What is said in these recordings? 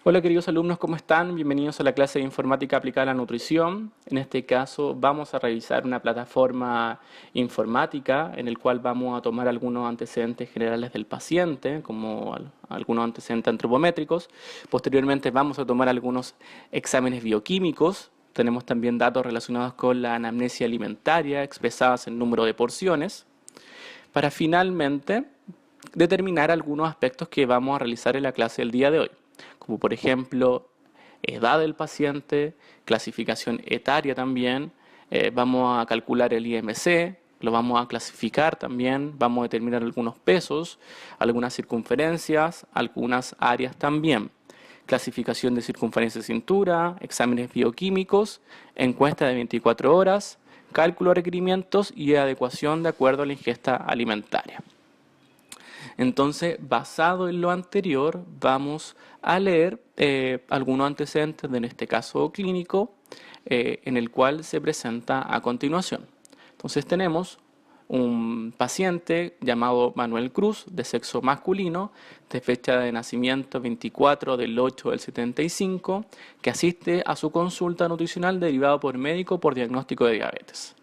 Hola queridos alumnos, ¿cómo están? Bienvenidos a la clase de Informática aplicada a la nutrición. En este caso vamos a revisar una plataforma informática en el cual vamos a tomar algunos antecedentes generales del paciente, como algunos antecedentes antropométricos. Posteriormente vamos a tomar algunos exámenes bioquímicos. Tenemos también datos relacionados con la anamnesia alimentaria expresadas en número de porciones, para finalmente determinar algunos aspectos que vamos a realizar en la clase del día de hoy, como por ejemplo edad del paciente, clasificación etaria también, vamos a calcular el IMC, lo vamos a clasificar también, vamos a determinar algunos pesos, algunas circunferencias, algunas áreas también. Clasificación de circunferencia de cintura, exámenes bioquímicos, encuesta de 24 horas, cálculo de requerimientos y adecuación de acuerdo a la ingesta alimentaria. Entonces, basado en lo anterior, vamos a leer algunos antecedentes, en este caso clínico, en el cual se presenta a continuación. Entonces tenemos un paciente llamado Manuel Cruz, de sexo masculino, de fecha de nacimiento 24 del 8 del 75, que asiste a su consulta nutricional derivado por médico por diagnóstico de diabetes.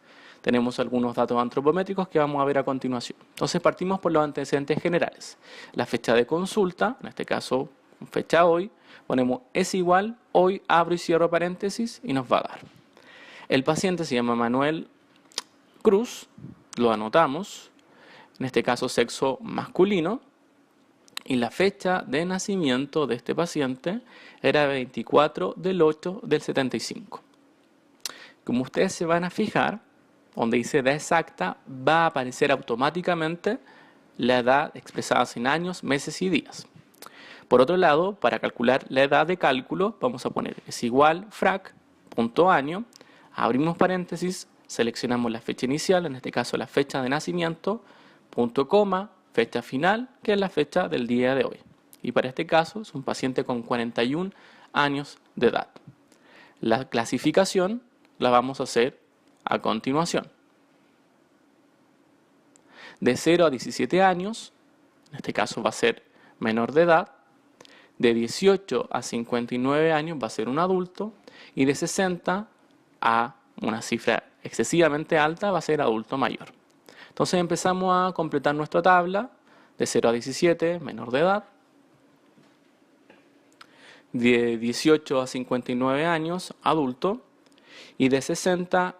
Tenemos algunos datos antropométricos que vamos a ver a continuación. Entonces partimos por los antecedentes generales. La fecha de consulta, en este caso fecha hoy, ponemos es igual, hoy abro y cierro paréntesis y nos va a dar. El paciente se llama Manuel Cruz, lo anotamos, en este caso sexo masculino, y la fecha de nacimiento de este paciente era 24 del 8 del 75. Como ustedes se van a fijar, donde dice edad exacta, va a aparecer automáticamente la edad expresada en años, meses y días. Por otro lado, para calcular la edad de cálculo, vamos a poner es igual frac, punto año, abrimos paréntesis, seleccionamos la fecha inicial, en este caso la fecha de nacimiento, punto coma, fecha final, que es la fecha del día de hoy. Y para este caso es un paciente con 41 años de edad. La clasificación la vamos a hacer a continuación. De 0 a 17 años, en este caso va a ser menor de edad. De 18 a 59 años va a ser un adulto. Y de 60 a una cifra excesivamente alta va a ser adulto mayor. Entonces empezamos a completar nuestra tabla. De 0 a 17, menor de edad. De 18 a 59 años, adulto. Y de 60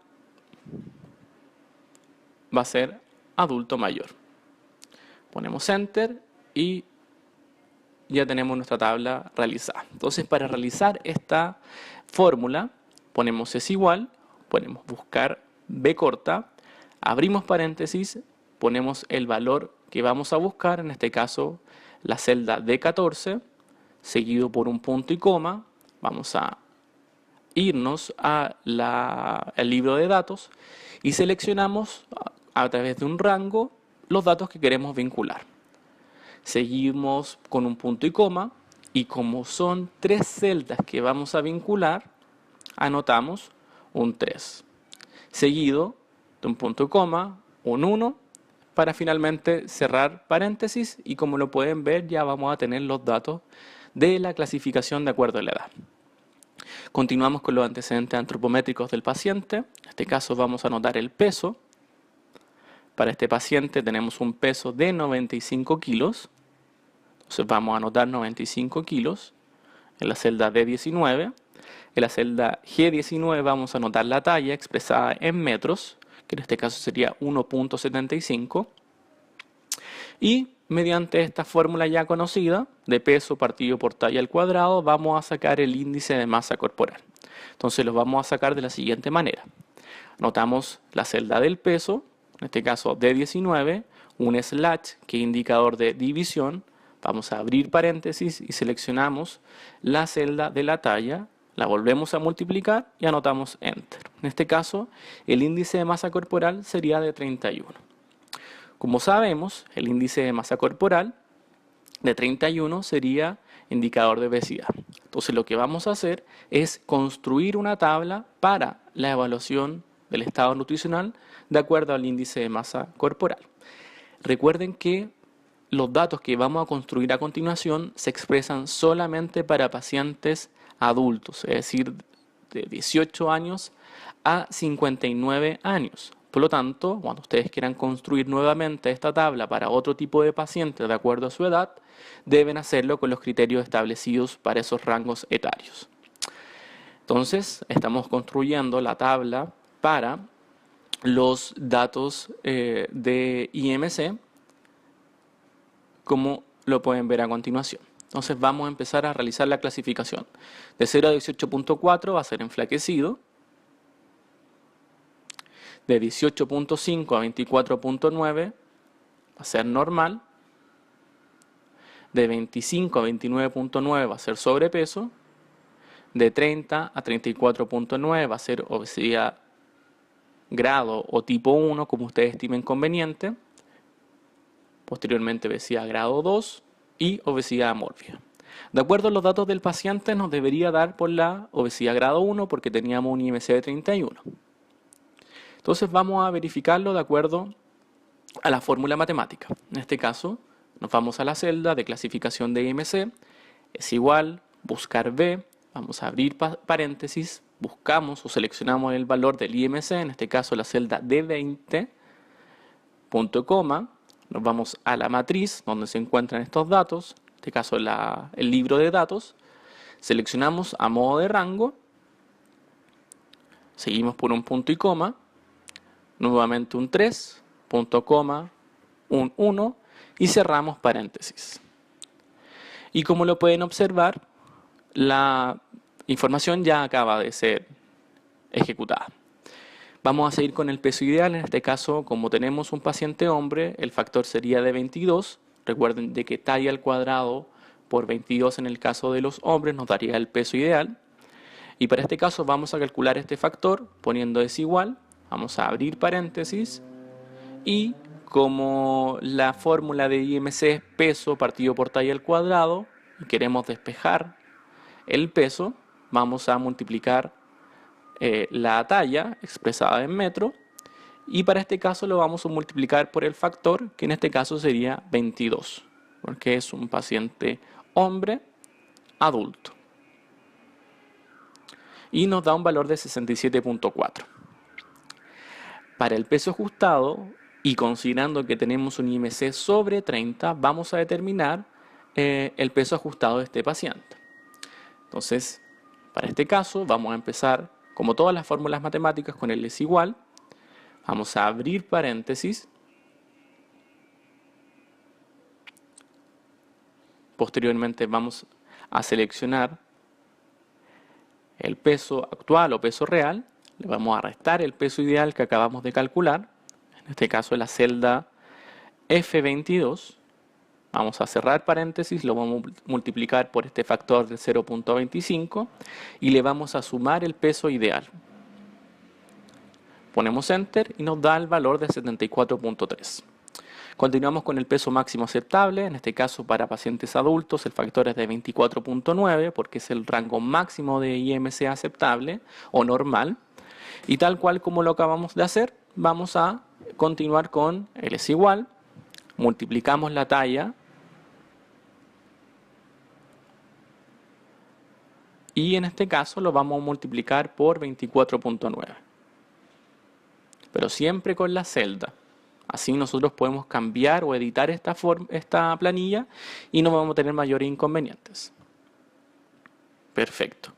va a ser adulto mayor. Ponemos Enter y ya tenemos nuestra tabla realizada. Entonces, para realizar esta fórmula, ponemos es igual, ponemos buscar B corta, abrimos paréntesis, ponemos el valor que vamos a buscar, en este caso la celda D14, seguido por un punto y coma. Vamos a irnos al libro de datos y seleccionamos a través de un rango los datos que queremos vincular. Seguimos con un punto y coma y como son 3 celdas que vamos a vincular, anotamos un 3. Seguido de un punto y coma, un 1, para finalmente cerrar paréntesis y como lo pueden ver ya vamos a tener los datos de la clasificación de acuerdo a la edad. Continuamos con los antecedentes antropométricos del paciente. En este caso vamos a anotar el peso. Para este paciente tenemos un peso de 95 kilos. Entonces vamos a anotar 95 kilos en la celda D19. En la celda G19 vamos a anotar la talla expresada en metros, que en este caso sería 1.75. Y mediante esta fórmula ya conocida, de peso partido por talla al cuadrado, vamos a sacar el índice de masa corporal. Entonces lo vamos a sacar de la siguiente manera. Anotamos la celda del peso, en este caso D19, un slash que es indicador de división. Vamos a abrir paréntesis y seleccionamos la celda de la talla, la volvemos a multiplicar y anotamos Enter. En este caso, el índice de masa corporal sería de 31. Como sabemos, el índice de masa corporal de 31 sería indicador de obesidad. Entonces lo que vamos a hacer es construir una tabla para la evaluación del estado nutricional de acuerdo al índice de masa corporal. Recuerden que los datos que vamos a construir a continuación se expresan solamente para pacientes adultos, es decir, de 18 años a 59 años. Por lo tanto, cuando ustedes quieran construir nuevamente esta tabla para otro tipo de pacientes de acuerdo a su edad, deben hacerlo con los criterios establecidos para esos rangos etarios. Entonces, estamos construyendo la tabla para los datos de IMC, como lo pueden ver a continuación. Entonces vamos a empezar a realizar la clasificación. De 0 a 18.4 va a ser enflaquecido. De 18.5 a 24.9 va a ser normal. De 25 a 29.9 va a ser sobrepeso. De 30 a 34.9 va a ser obesidad grado o tipo 1, como ustedes estimen conveniente. Posteriormente obesidad grado 2 y obesidad mórbida. De acuerdo a los datos del paciente nos debería dar por la obesidad grado 1 porque teníamos un IMC de 31. Entonces vamos a verificarlo de acuerdo a la fórmula matemática. En este caso nos vamos a la celda de clasificación de IMC, es igual, buscar B, vamos a abrir paréntesis, buscamos o seleccionamos el valor del IMC, en este caso la celda D20, punto coma, nos vamos a la matriz donde se encuentran estos datos, en este caso el libro de datos, seleccionamos a modo de rango, seguimos por un punto y coma, nuevamente un 3, punto coma, un 1 y cerramos paréntesis. Y como lo pueden observar, la información ya acaba de ser ejecutada. Vamos a seguir con el peso ideal. En este caso, como tenemos un paciente hombre, el factor sería de 22. Recuerden de que talla al cuadrado por 22 en el caso de los hombres nos daría el peso ideal. Y para este caso vamos a calcular este factor poniendo desigual. Vamos a abrir paréntesis y como la fórmula de IMC es peso partido por talla al cuadrado y queremos despejar el peso, vamos a multiplicar la talla expresada en metro y para este caso lo vamos a multiplicar por el factor que en este caso sería 22 porque es un paciente hombre adulto y nos da un valor de 67.4. Para el peso ajustado y considerando que tenemos un IMC sobre 30 vamos a determinar el peso ajustado de este paciente. Entonces para este caso vamos a empezar como todas las fórmulas matemáticas con el es igual, vamos a abrir paréntesis, posteriormente vamos a seleccionar el peso actual o peso real, le vamos a restar el peso ideal que acabamos de calcular, en este caso la celda F22, vamos a cerrar paréntesis, lo vamos a multiplicar por este factor de 0.25 y le vamos a sumar el peso ideal. Ponemos Enter y nos da el valor de 74.3. Continuamos con el peso máximo aceptable, en este caso para pacientes adultos el factor es de 24.9 porque es el rango máximo de IMC aceptable o normal. Y tal cual como lo acabamos de hacer, vamos a continuar con el es igual. Multiplicamos la talla y en este caso lo vamos a multiplicar por 24.9. Pero siempre con la celda. Así nosotros podemos cambiar o editar esta planilla y no vamos a tener mayores inconvenientes. Perfecto.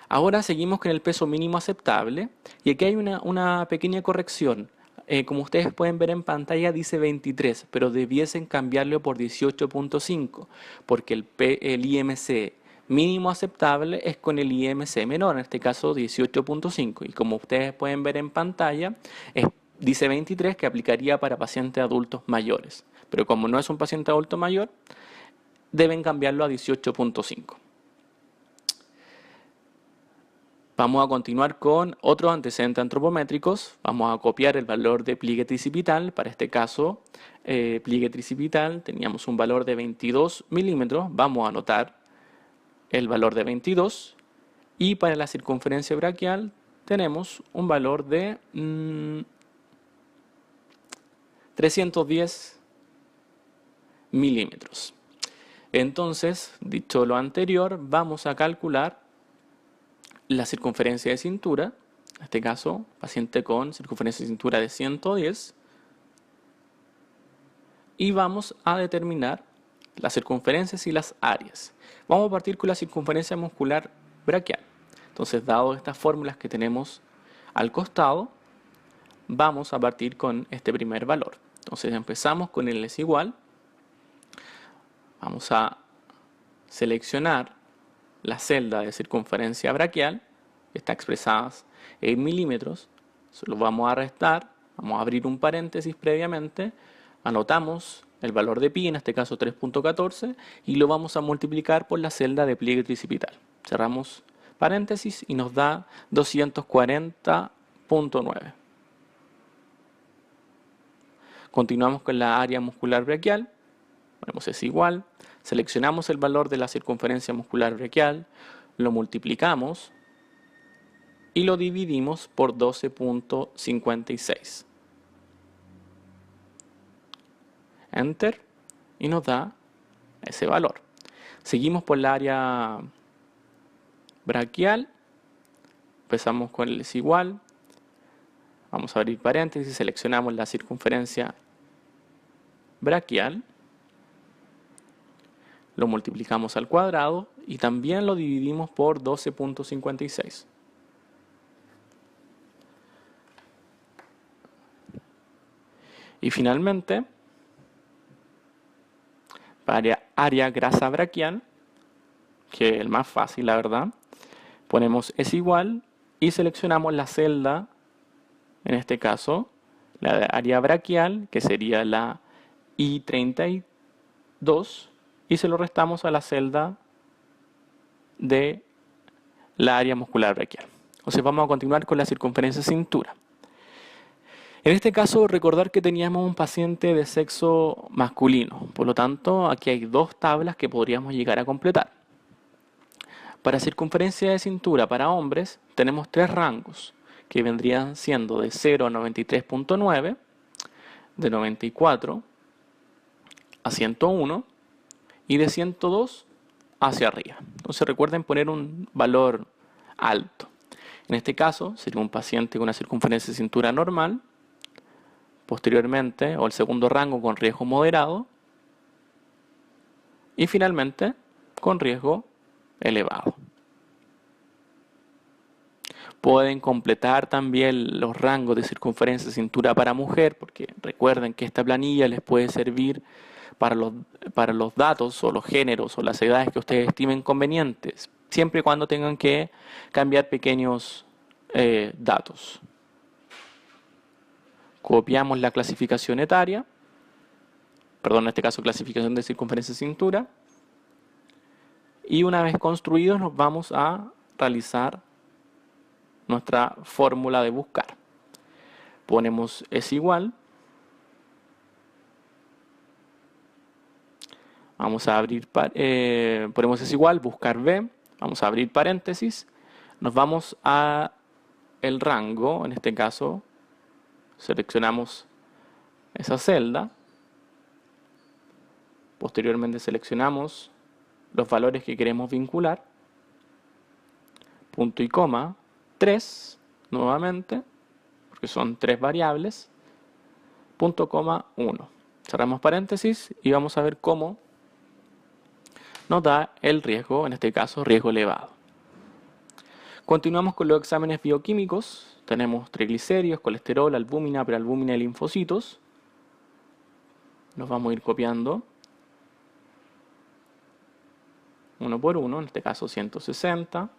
Ahora seguimos con el peso mínimo aceptable y aquí hay una pequeña corrección. Como ustedes pueden ver en pantalla dice 23, pero debiesen cambiarlo por 18.5 porque el IMC mínimo aceptable es con el IMC menor, en este caso 18.5 y como ustedes pueden ver en pantalla dice 23 que aplicaría para pacientes adultos mayores, pero como no es un paciente adulto mayor deben cambiarlo a 18.5. Vamos a continuar con otros antecedentes antropométricos. Vamos a copiar el valor de pliegue tricipital. Para este caso, pliegue tricipital, teníamos un valor de 22 milímetros. Vamos a anotar el valor de 22. Y para la circunferencia braquial tenemos un valor de 310 milímetros. Entonces, dicho lo anterior, vamos a calcular la circunferencia de cintura, en este caso, paciente con circunferencia de cintura de 110, y vamos a determinar las circunferencias y las áreas. Vamos a partir con la circunferencia muscular braquial. Entonces, dado estas fórmulas que tenemos al costado, vamos a partir con este primer valor. Entonces, empezamos con el es igual. Vamos a seleccionar la celda de circunferencia braquial, que está expresada en milímetros. Lo vamos a restar, vamos a abrir un paréntesis previamente, anotamos el valor de pi, en este caso 3.14, y lo vamos a multiplicar por la celda de pliegue tricipital. Cerramos paréntesis y nos da 240.9. Continuamos con la área muscular braquial, ponemos es igual, seleccionamos el valor de la circunferencia muscular braquial, lo multiplicamos y lo dividimos por 12.56. Enter y nos da ese valor. Seguimos por la área braquial, empezamos con el es igual, vamos a abrir paréntesis, seleccionamos la circunferencia braquial, lo multiplicamos al cuadrado y también lo dividimos por 12.56. Y finalmente, para área grasa braquial, que es el más fácil, la verdad, ponemos es igual y seleccionamos la celda, en este caso, la área braquial, que sería la I32, y se lo restamos a la celda de la área muscular braquial. Entonces vamos a continuar con la circunferencia de cintura. En este caso, recordar que teníamos un paciente de sexo masculino, por lo tanto, aquí hay dos tablas que podríamos llegar a completar. Para circunferencia de cintura para hombres, tenemos tres rangos, que vendrían siendo de 0 a 93.9, de 94 a 101 y de 102 hacia arriba. Entonces recuerden poner un valor alto. En este caso, sería un paciente con una circunferencia de cintura normal, posteriormente, o el segundo rango con riesgo moderado, y finalmente con riesgo elevado. Pueden completar también los rangos de circunferencia de cintura para mujer, porque recuerden que esta planilla les puede servir para los datos o los géneros o las edades que ustedes estimen convenientes, siempre y cuando tengan que cambiar pequeños datos. Copiamos la clasificación etaria, perdón, en este caso clasificación de circunferencia de cintura, y una vez construidos nos vamos a realizar nuestra fórmula de buscar. Ponemos es igual, vamos a abrir, ponemos es igual, buscar B, vamos a abrir paréntesis, nos vamos a el rango, en este caso, seleccionamos esa celda, posteriormente seleccionamos los valores que queremos vincular, punto y coma, 3, nuevamente, porque son tres variables, punto coma 1. Cerramos paréntesis y vamos a ver cómo nos da el riesgo, en este caso riesgo elevado. Continuamos con los exámenes bioquímicos. Tenemos triglicéridos, colesterol, albúmina, prealbúmina y linfocitos. Los vamos a ir copiando uno por uno, en este caso 160,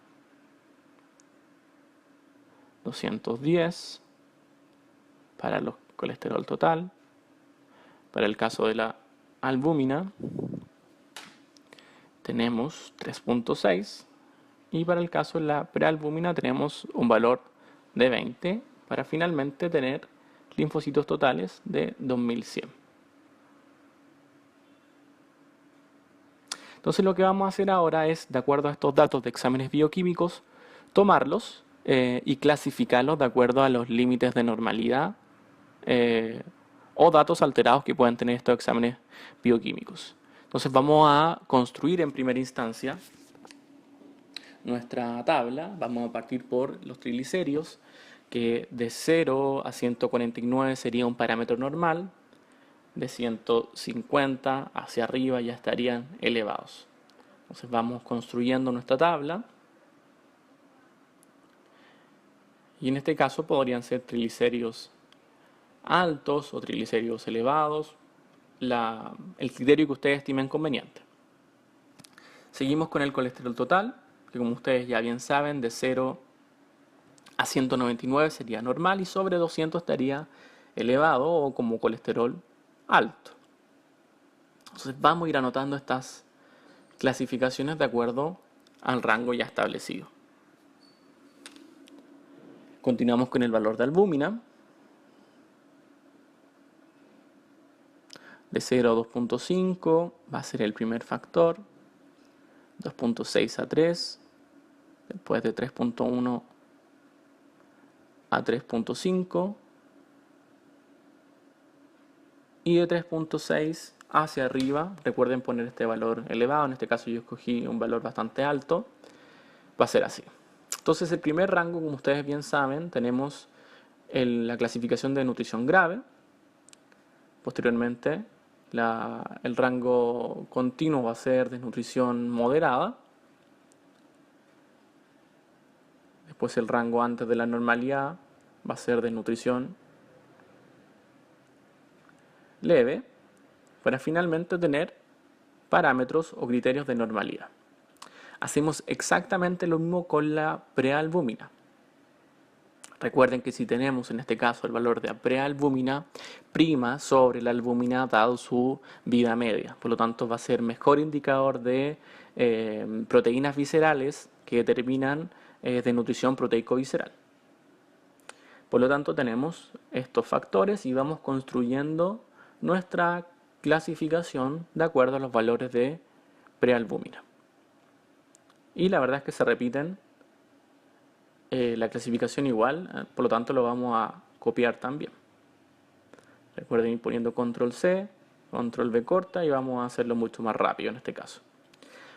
210 para el colesterol total. Para el caso de la albúmina tenemos 3.6 y para el caso de la prealbúmina tenemos un valor de 20 para finalmente tener linfocitos totales de 2100. Entonces lo que vamos a hacer ahora es, de acuerdo a estos datos de exámenes bioquímicos, tomarlos y clasificarlos de acuerdo a los límites de normalidad o datos alterados que pueden tener estos exámenes bioquímicos. Entonces vamos a construir en primera instancia nuestra tabla. Vamos a partir por los triglicéridos, que de 0 a 149 sería un parámetro normal, de 150 hacia arriba ya estarían elevados. Entonces vamos construyendo nuestra tabla. Y en este caso podrían ser triglicéridos altos o triglicéridos elevados, el criterio que ustedes estimen conveniente. Seguimos con el colesterol total, que como ustedes ya bien saben, de 0 a 199 sería normal y sobre 200 estaría elevado o como colesterol alto. Entonces vamos a ir anotando estas clasificaciones de acuerdo al rango ya establecido. Continuamos con el valor de albúmina. De 0 a 2.5 va a ser el primer factor. 2.6 a 3. Después de 3.1 a 3.5. Y de 3.6 hacia arriba, recuerden poner este valor elevado, en este caso yo escogí un valor bastante alto, va a ser así. Entonces el primer rango, como ustedes bien saben, tenemos la clasificación de nutrición grave. Posteriormente el rango continuo va a ser desnutrición moderada. Después el rango antes de la normalidad va a ser desnutrición leve, para finalmente tener parámetros o criterios de normalidad. Hacemos exactamente lo mismo con la prealbúmina. Recuerden que si tenemos en este caso el valor de prealbúmina, prima sobre la albúmina dado su vida media. Por lo tanto va a ser mejor indicador de proteínas viscerales que determinan desnutrición proteico-visceral. Por lo tanto tenemos estos factores y vamos construyendo nuestra clasificación de acuerdo a los valores de prealbúmina. Y la verdad es que se repiten la clasificación igual, por lo tanto lo vamos a copiar también. Recuerden ir poniendo control C, control V corta y vamos a hacerlo mucho más rápido en este caso.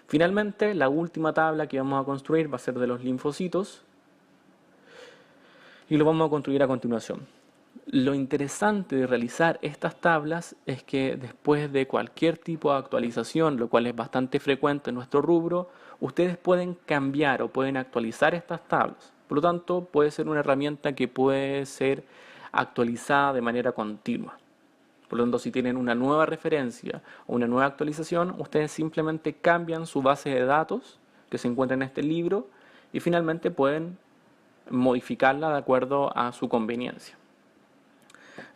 Finalmente, la última tabla que vamos a construir va a ser de los linfocitos y lo vamos a construir a continuación. Lo interesante de realizar estas tablas es que después de cualquier tipo de actualización, lo cual es bastante frecuente en nuestro rubro, ustedes pueden cambiar o pueden actualizar estas tablas. Por lo tanto, puede ser una herramienta que puede ser actualizada de manera continua. Por lo tanto, si tienen una nueva referencia o una nueva actualización, ustedes simplemente cambian su base de datos que se encuentra en este libro y finalmente pueden modificarla de acuerdo a su conveniencia.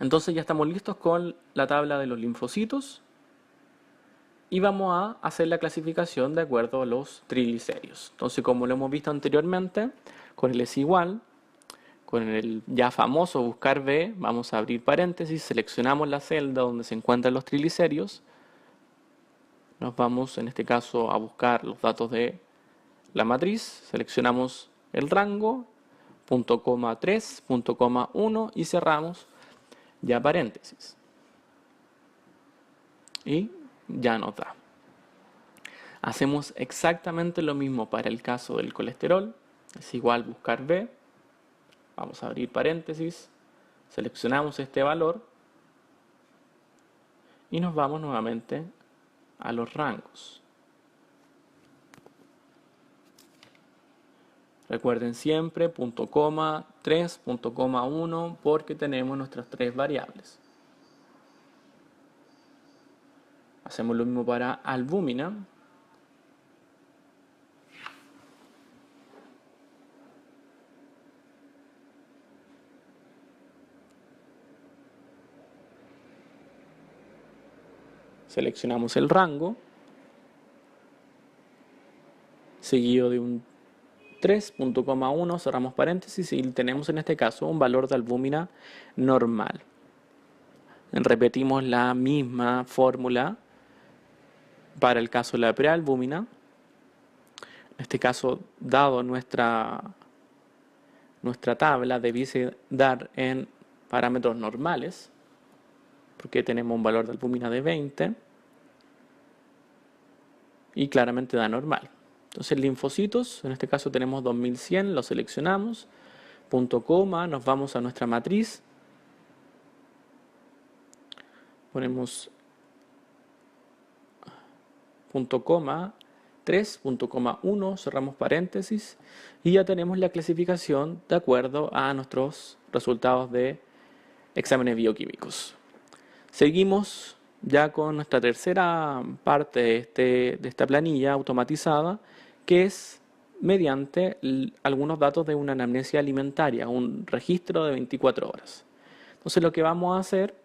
Entonces ya estamos listos con la tabla de los linfocitos y vamos a hacer la clasificación de acuerdo a los triglicéridos. Entonces, como lo hemos visto anteriormente, con el es igual, con el ya famoso buscar B, vamos a abrir paréntesis, seleccionamos la celda donde se encuentran los triglicéridos, nos vamos en este caso a buscar los datos de la matriz, seleccionamos el rango, punto coma 3, punto coma 1 y cerramos ya paréntesis. Y ya nos da. Hacemos exactamente lo mismo para el caso del colesterol, es igual buscar B, vamos a abrir paréntesis, seleccionamos este valor y nos vamos nuevamente a los rangos. Recuerden siempre punto coma 3, punto coma 1 porque tenemos nuestras tres variables. Hacemos lo mismo para albúmina. Seleccionamos el rango, seguido de un 3.1, cerramos paréntesis y tenemos en este caso un valor de albúmina normal. Repetimos la misma fórmula para el caso de la prealbúmina. En este caso, dado nuestra tabla, debiese dar en parámetros normales. porque tenemos un valor de albúmina de 20 y claramente da normal. Entonces linfocitos, en este caso tenemos 2100, lo seleccionamos, punto coma, nos vamos a nuestra matriz, ponemos punto coma 3, punto coma 1, cerramos paréntesis y ya tenemos la clasificación de acuerdo a nuestros resultados de exámenes bioquímicos. Seguimos ya con nuestra tercera parte de esta planilla automatizada, que es mediante algunos datos de una anamnesia alimentaria, un registro de 24 horas. Entonces lo que vamos a hacer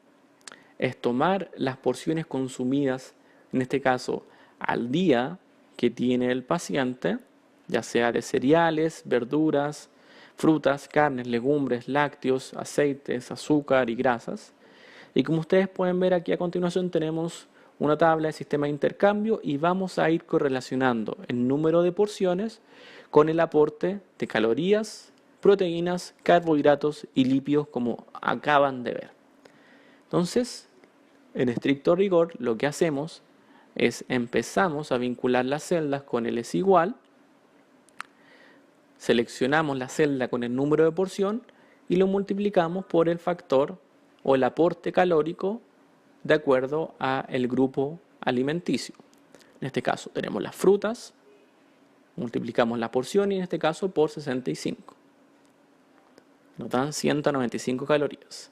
es tomar las porciones consumidas, en este caso al día que tiene el paciente, ya sea de cereales, verduras, frutas, carnes, legumbres, lácteos, aceites, azúcar y grasas. Y como ustedes pueden ver aquí a continuación tenemos una tabla de sistema de intercambio y vamos a ir correlacionando el número de porciones con el aporte de calorías, proteínas, carbohidratos y lípidos como acaban de ver. Entonces, en estricto rigor, lo que hacemos es empezamos a vincular las celdas con el es igual, seleccionamos la celda con el número de porción y lo multiplicamos por el factor o el aporte calórico de acuerdo al grupo alimenticio. En este caso tenemos las frutas, multiplicamos la porción y en este caso por 65. Nos dan 195 calorías.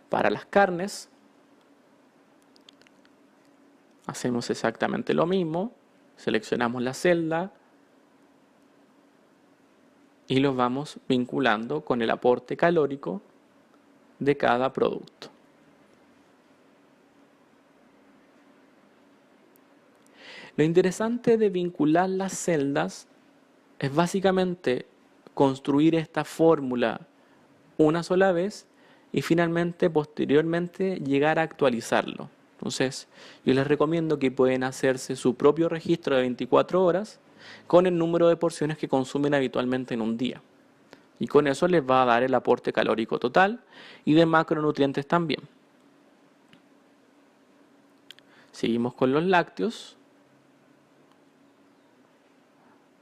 Para las carnes hacemos exactamente lo mismo, seleccionamos la celda y los vamos vinculando con el aporte calórico de cada producto. Lo interesante de vincular las celdas es básicamente construir esta fórmula una sola vez y finalmente, posteriormente, llegar a actualizarlo. Entonces, yo les recomiendo que pueden hacerse su propio registro de 24 horas con el número de porciones que consumen habitualmente en un día. Y con eso les va a dar el aporte calórico total y de macronutrientes también. Seguimos con los lácteos.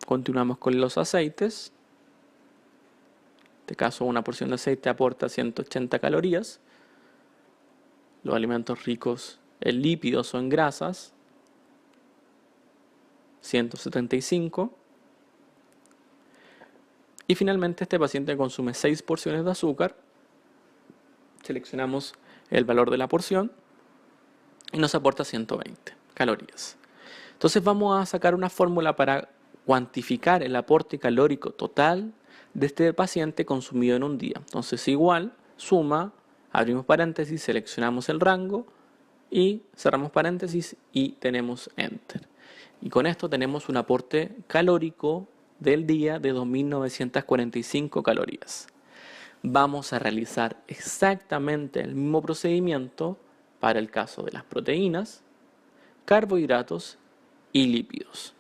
Continuamos con los aceites. En este caso, una porción de aceite aporta 180 calorías. Los alimentos ricos en lípidos o en grasas, 175. Y finalmente este paciente consume 6 porciones de azúcar. Seleccionamos el valor de la porción y nos aporta 120 calorías. Entonces vamos a sacar una fórmula para cuantificar el aporte calórico total de este paciente consumido en un día. Entonces igual, suma, abrimos paréntesis, seleccionamos el rango y cerramos paréntesis y tenemos Enter. Y con esto tenemos un aporte calórico del día de 2.945 calorías. Vamos a realizar exactamente el mismo procedimiento para el caso de las proteínas, carbohidratos y lípidos.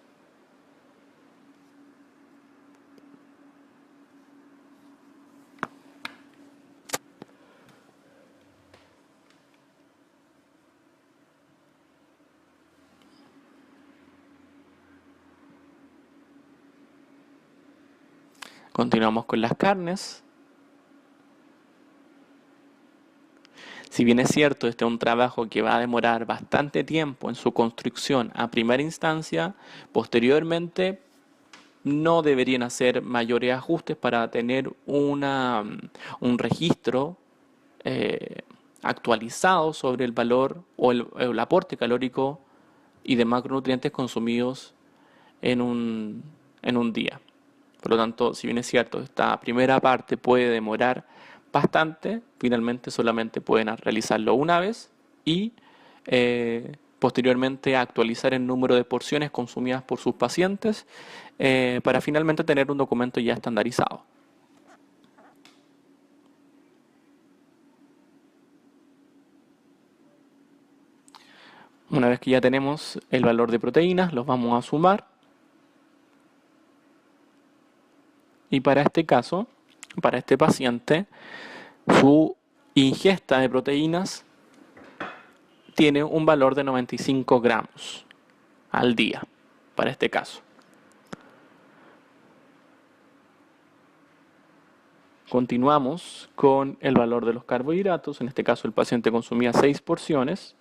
Continuamos con las carnes. Si bien es cierto, este es un trabajo que va a demorar bastante tiempo en su construcción a primera instancia, posteriormente no deberían hacer mayores ajustes para tener un registro actualizado sobre el valor o el aporte calórico y de macronutrientes consumidos en un día. Por lo tanto, si bien es cierto, esta primera parte puede demorar bastante, finalmente solamente pueden realizarlo una vez y posteriormente actualizar el número de porciones consumidas por sus pacientes para finalmente tener un documento ya estandarizado. Una vez que ya tenemos el valor de proteínas, los vamos a sumar. Y para este caso, para este paciente, su ingesta de proteínas tiene un valor de 95 gramos al día, para este caso. Continuamos con el valor de los carbohidratos. En este caso el paciente consumía 6 porciones.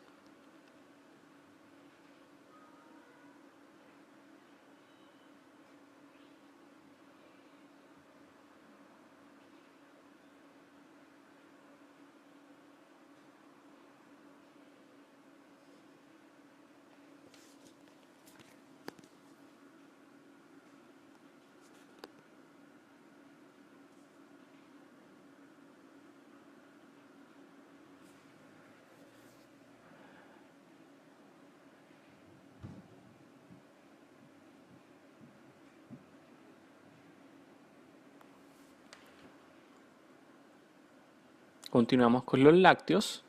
Continuamos con los lácteos.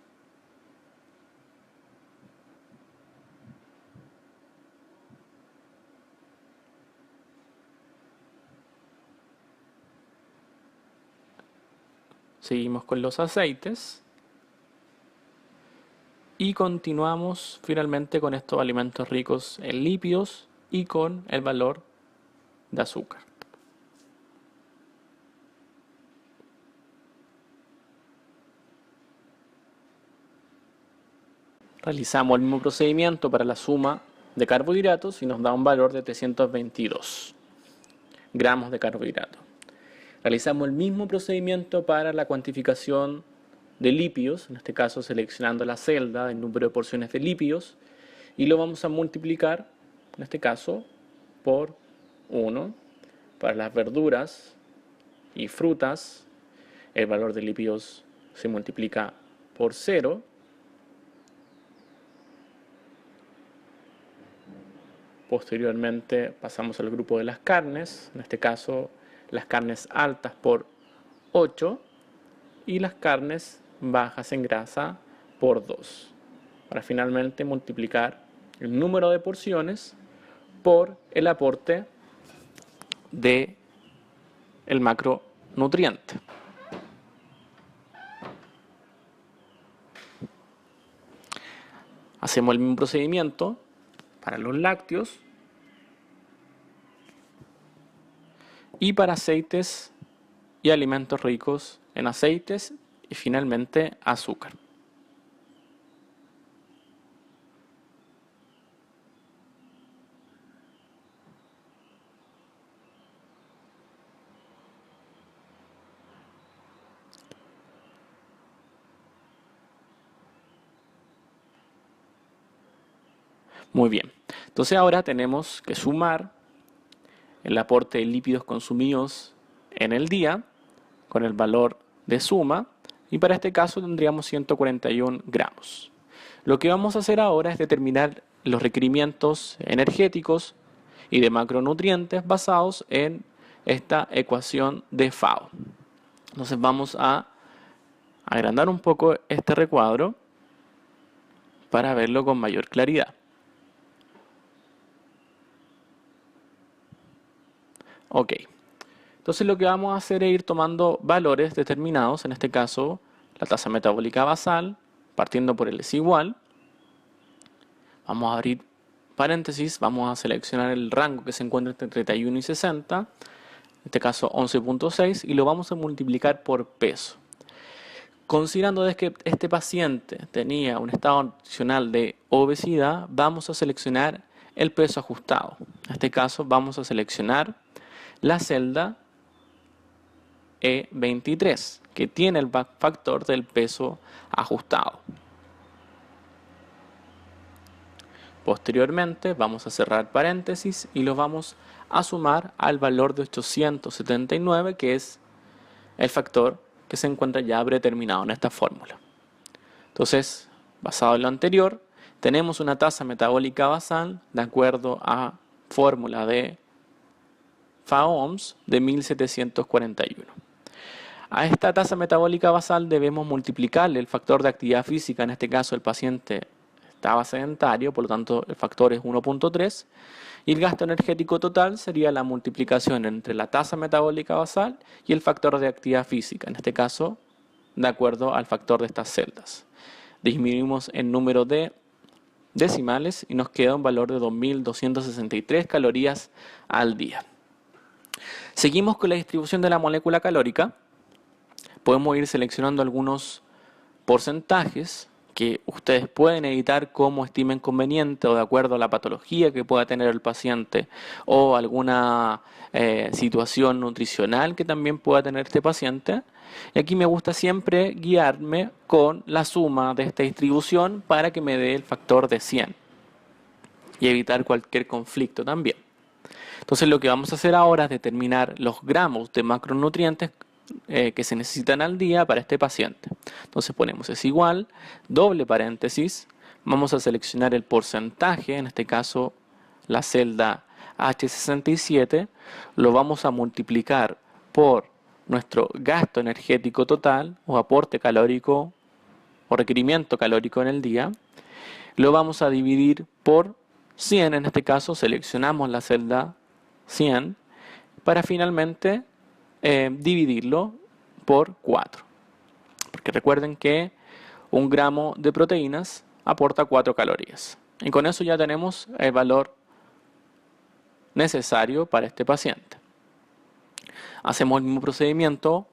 Seguimos con los aceites. Y continuamos finalmente con estos alimentos ricos en lípidos y con el valor de azúcar. Realizamos el mismo procedimiento para la suma de carbohidratos y nos da un valor de 322 gramos de carbohidratos. Realizamos el mismo procedimiento para la cuantificación de lípidos, en este caso seleccionando la celda del número de porciones de lípidos, y lo vamos a multiplicar, en este caso, por 1. Para las verduras y frutas, el valor de lípidos se multiplica por 0. Posteriormente pasamos al grupo de las carnes, en este caso las carnes altas por 8 y las carnes bajas en grasa por 2, para finalmente multiplicar el número de porciones por el aporte de el macronutriente. Hacemos el mismo procedimiento para los lácteos y para aceites y alimentos ricos en aceites y finalmente azúcar. Muy bien, entonces ahora tenemos que sumar el aporte de lípidos consumidos en el día con el valor de suma y para este caso tendríamos 141 gramos. Lo que vamos a hacer ahora es determinar los requerimientos energéticos y de macronutrientes basados en esta ecuación de FAO. Entonces vamos a agrandar un poco este recuadro para verlo con mayor claridad. Ok, entonces lo que vamos a hacer es ir tomando valores determinados, en este caso la tasa metabólica basal, partiendo por el es igual. Vamos a abrir paréntesis, vamos a seleccionar el rango que se encuentra entre 31 y 60, en este caso 11.6, y lo vamos a multiplicar por peso. Considerando que este paciente tenía un estado nutricional de obesidad, vamos a seleccionar el peso ajustado. En este caso vamos a seleccionar la celda E23, que tiene el factor del peso ajustado. Posteriormente vamos a cerrar paréntesis y lo vamos a sumar al valor de 879, que es el factor que se encuentra ya predeterminado en esta fórmula. Entonces, basado en lo anterior, tenemos una tasa metabólica basal de acuerdo a fórmula de FAO-OMS de 1741. A esta tasa metabólica basal debemos multiplicarle el factor de actividad física, en este caso el paciente estaba sedentario, por lo tanto el factor es 1.3, y el gasto energético total sería la multiplicación entre la tasa metabólica basal y el factor de actividad física, en este caso de acuerdo al factor de estas celdas. disminuimos el número de decimales y nos queda un valor de 2.263 calorías al día. Seguimos con la distribución de la molécula calórica. Podemos ir seleccionando algunos porcentajes que ustedes pueden editar como estimen conveniente o de acuerdo a la patología que pueda tener el paciente o alguna situación nutricional que también pueda tener este paciente. Y aquí me gusta siempre guiarme con la suma de esta distribución para que me dé el factor de 100 y evitar cualquier conflicto también. Entonces lo que vamos a hacer ahora es determinar los gramos de macronutrientes que se necesitan al día para este paciente. Entonces ponemos es igual, doble paréntesis, vamos a seleccionar el porcentaje, en este caso la celda H67, lo vamos a multiplicar por nuestro gasto energético total o aporte calórico o requerimiento calórico en el día, lo vamos a dividir por 100, en este caso seleccionamos la celda 100 para finalmente dividirlo por 4. Porque recuerden que un gramo de proteínas aporta 4 calorías. Y con eso ya tenemos el valor necesario para este paciente. Hacemos el mismo procedimiento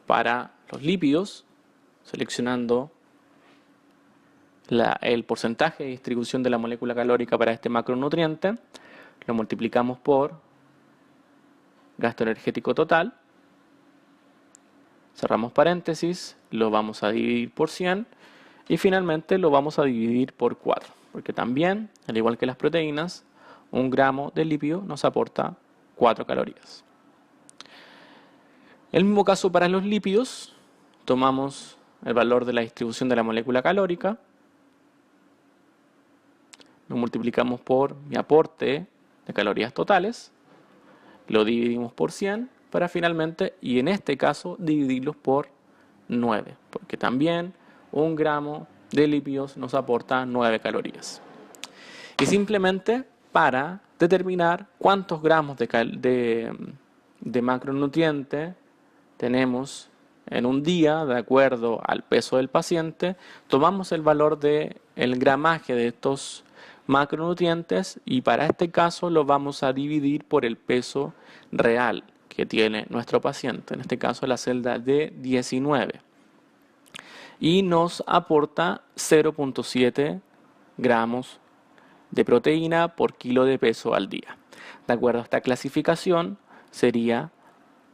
para los lípidos, seleccionando el porcentaje de distribución de la molécula calórica para este macronutriente, lo multiplicamos por gasto energético total, cerramos paréntesis, lo vamos a dividir por 100 y finalmente lo vamos a dividir por 4, porque también, al igual que las proteínas, un gramo de lípido nos aporta 4 calorías. El mismo caso para los lípidos, tomamos el valor de la distribución de la molécula calórica, lo multiplicamos por mi aporte de calorías totales, lo dividimos por 100 para finalmente, y en este caso, dividirlos por 9, porque también un gramo de lípidos nos aporta 9 calorías. Y simplemente para determinar cuántos gramos de macronutriente tenemos en un día, de acuerdo al peso del paciente, tomamos el valor del gramaje de estos macronutrientes y para este caso lo vamos a dividir por el peso real que tiene nuestro paciente, en este caso la celda D19, y nos aporta 0.7 gramos de proteína por kilo de peso al día. De acuerdo a esta clasificación, sería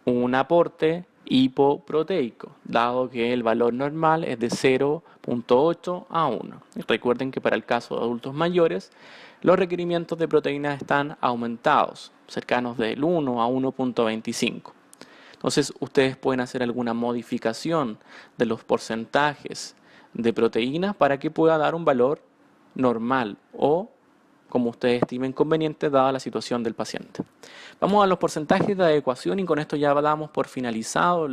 un aporte hipoproteico, dado que el valor normal es de 0.8 a 1. Y recuerden que para el caso de adultos mayores, los requerimientos de proteínas están aumentados, cercanos del 1 a 1.25. Entonces, ustedes pueden hacer alguna modificación de los porcentajes de proteínas para que pueda dar un valor normal o como ustedes estimen conveniente dada la situación del paciente. Vamos a los porcentajes de adecuación y con esto ya damos por finalizado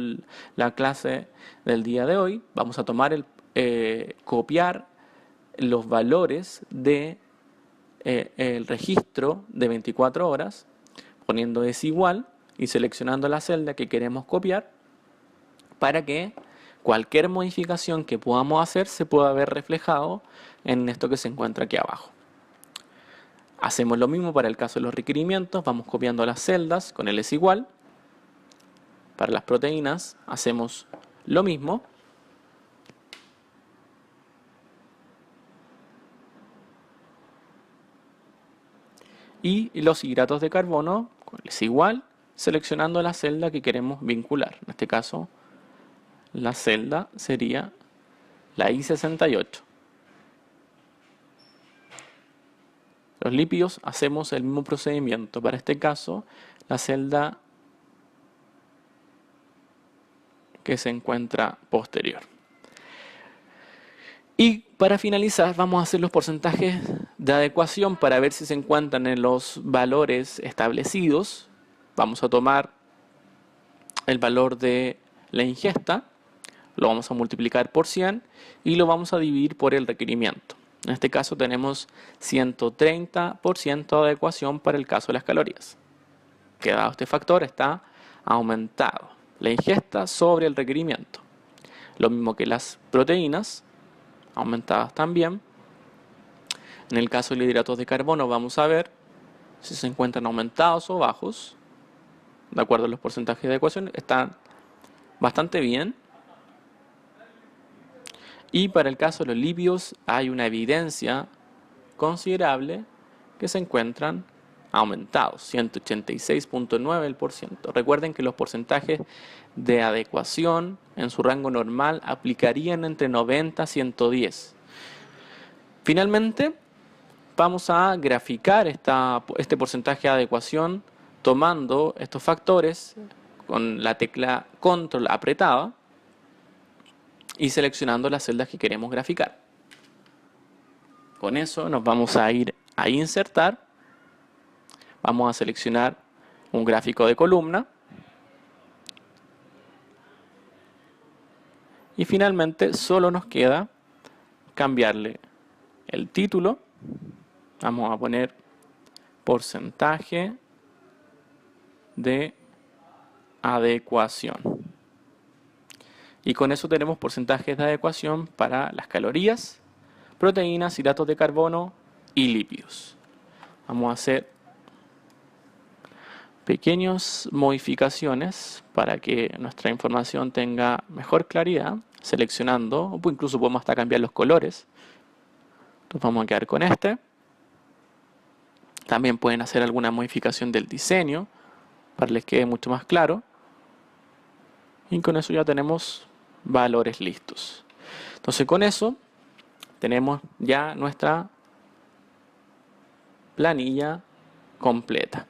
la clase del día de hoy. Vamos a tomar copiar los valores de el registro de 24 horas, poniendo desigual y seleccionando la celda que queremos copiar para que cualquier modificación que podamos hacer se pueda ver reflejado en esto que se encuentra aquí abajo. Hacemos lo mismo para el caso de los requerimientos, vamos copiando las celdas con el es igual. Para las proteínas hacemos lo mismo. Y los hidratos de carbono con el es igual, seleccionando la celda que queremos vincular. En este caso, la celda sería la I68. Los lípidos hacemos el mismo procedimiento. Para este caso, la celda que se encuentra posterior. Y para finalizar, vamos a hacer los porcentajes de adecuación para ver si se encuentran en los valores establecidos. Vamos a tomar el valor de la ingesta, lo vamos a multiplicar por 100 y lo vamos a dividir por el requerimiento. En este caso tenemos 130% de adecuación para el caso de las calorías. Que dado este factor está aumentado. La ingesta sobre el requerimiento. Lo mismo que las proteínas, aumentadas también. En el caso de los hidratos de carbono vamos a ver si se encuentran aumentados o bajos. De acuerdo a los porcentajes de adecuación, están bastante bien. Y para el caso de los lípidos hay una evidencia considerable que se encuentran aumentados, 186.9%. Recuerden que los porcentajes de adecuación en su rango normal aplicarían entre 90 y 110. Finalmente, vamos a graficar este porcentaje de adecuación tomando estos factores con la tecla control apretada y seleccionando las celdas que queremos graficar. Con eso nos vamos a ir a insertar, vamos a seleccionar un gráfico de columna y finalmente solo nos queda cambiarle el título. Vamos a poner porcentaje de adecuación. Y con eso tenemos porcentajes de adecuación para las calorías, proteínas, hidratos de carbono y lípidos. Vamos a hacer pequeñas modificaciones para que nuestra información tenga mejor claridad, seleccionando, o incluso podemos hasta cambiar los colores. Entonces vamos a quedar con este. También pueden hacer alguna modificación del diseño para que les quede mucho más claro. Y con eso ya tenemos valores listos. Entonces con eso tenemos ya nuestra planilla completa.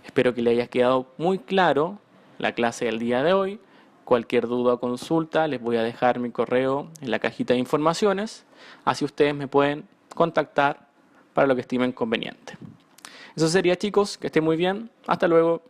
Espero que les haya quedado muy claro la clase del día de hoy. Cualquier duda o consulta les voy a dejar mi correo en la cajita de informaciones. Así ustedes me pueden contactar para lo que estimen conveniente. Eso sería, chicos, que estén muy bien. Hasta luego.